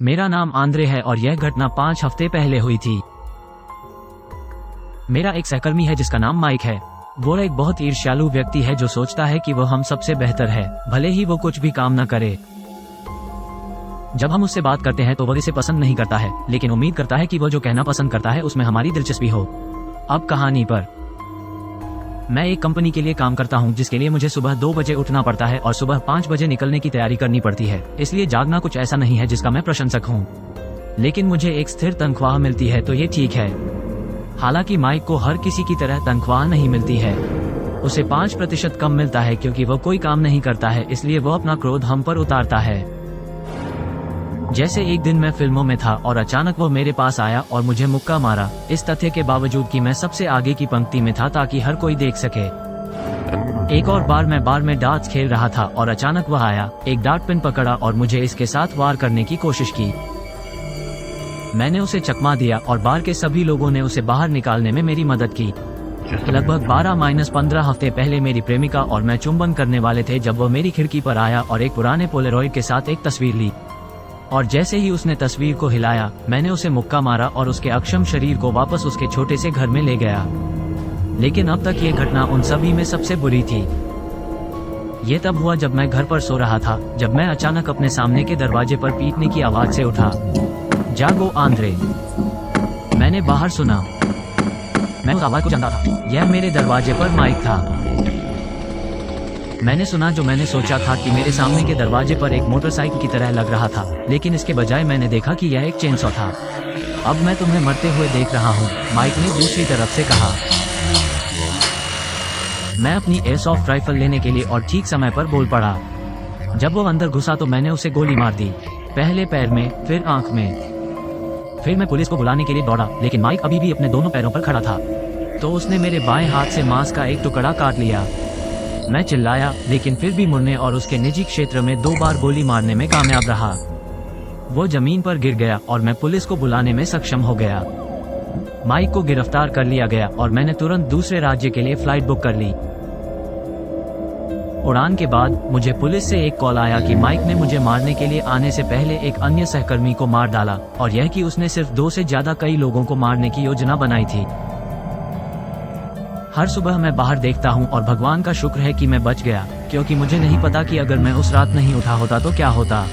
मेरा नाम आंद्रे है और यह घटना 5 हफ्ते पहले हुई थी। मेरा एक सहकर्मी है जिसका नाम माइक है। वो एक बहुत ईर्ष्यालु व्यक्ति है जो सोचता है कि वो हम सबसे बेहतर है, भले ही वो कुछ भी काम न करे। जब हम उससे बात करते हैं तो वह इसे पसंद नहीं करता है, लेकिन उम्मीद करता है कि वो जो कहना पसंद करता है उसमें हमारी दिलचस्पी हो। अब कहानी पर। मैं एक कंपनी के लिए काम करता हूं जिसके लिए मुझे सुबह 2 बजे उठना पड़ता है और सुबह 5 बजे निकलने की तैयारी करनी पड़ती है, इसलिए जागना कुछ ऐसा नहीं है जिसका मैं प्रशंसक हूं। लेकिन मुझे एक स्थिर तनख्वाह मिलती है तो ये ठीक है। हालांकि माइक को हर किसी की तरह तनख्वाह नहीं मिलती है। उसे 5% कम मिलता है क्योंकि वह कोई काम नहीं करता है, इसलिए वह अपना क्रोध हम पर उतारता है। जैसे एक दिन मैं फिल्मों में था और अचानक वो मेरे पास आया और मुझे मुक्का मारा, इस तथ्य के बावजूद कि मैं सबसे आगे की पंक्ति में था ताकि हर कोई देख सके। एक और बार मैं बार में डार्ट्स खेल रहा था और अचानक वह आया, एक डार्ट पिन पकड़ा और मुझे इसके साथ वार करने की कोशिश की। मैंने उसे चकमा दिया और बार के सभी लोगों ने उसे बाहर निकालने में मेरी मदद की। लगभग 12-15 हफ्ते पहले मेरी प्रेमिका और मैं चुंबन करने वाले थे जब वह मेरी खिड़की पर आया और एक पुराने पोलेरॉइड के साथ एक तस्वीर ली। और जैसे ही उसने तस्वीर को हिलाया, मैंने उसे मुक्का मारा और उसके अक्षम शरीर को वापस उसके छोटे से घर में ले गया। लेकिन अब तक ये घटना उन सभी में सबसे बुरी थी। ये तब हुआ जब मैं घर पर सो रहा था, जब मैं अचानक अपने सामने के दरवाजे पर पीटने की आवाज से उठा। जागो आंद्रे, मैंने बाहर सुना। मैं उस आवाज को जानता था, यह मेरे दरवाजे पर माइक था। मैंने सुना जो मैंने सोचा था कि मेरे सामने के दरवाजे पर एक मोटरसाइकिल की तरह लग रहा था, लेकिन इसके बजाय मैंने देखा कि यह एक चेनसॉ था। अब मैं तुम्हें मरते हुए देख रहा हूँ, माइक ने दूसरी तरफ से कहा। मैं अपनी एयरसॉफ्ट राइफल लेने के लिए और ठीक समय पर बोल पड़ा। जब वो अंदर घुसा तो मैंने उसे गोली मार दी, पहले पैर में, फिर आंख में। फिर मैं पुलिस को बुलाने के लिए दौड़ा, लेकिन माइक अभी भी अपने दोनों पैरों पर खड़ा था। तो उसने मेरे बाएं हाथ से मांस का एक टुकड़ा काट लिया। मैं चिल्लाया, लेकिन फिर भी मुड़ने और उसके निजी क्षेत्र में 2 बार गोली मारने में कामयाब रहा। वो जमीन पर गिर गया और मैं पुलिस को बुलाने में सक्षम हो गया। माइक को गिरफ्तार कर लिया गया और मैंने तुरंत दूसरे राज्य के लिए फ्लाइट बुक कर ली। उड़ान के बाद मुझे पुलिस से एक कॉल आया कि माइक ने मुझे मारने के लिए आने से पहले एक अन्य सहकर्मी को मार डाला, और यह कि उसने सिर्फ 2 से ज्यादा कई लोगों को मारने की योजना बनाई थी। हर सुबह मैं बाहर देखता हूँ और भगवान का शुक्र है कि मैं बच गया, क्योंकि मुझे नहीं पता कि अगर मैं उस रात नहीं उठा होता तो क्या होता।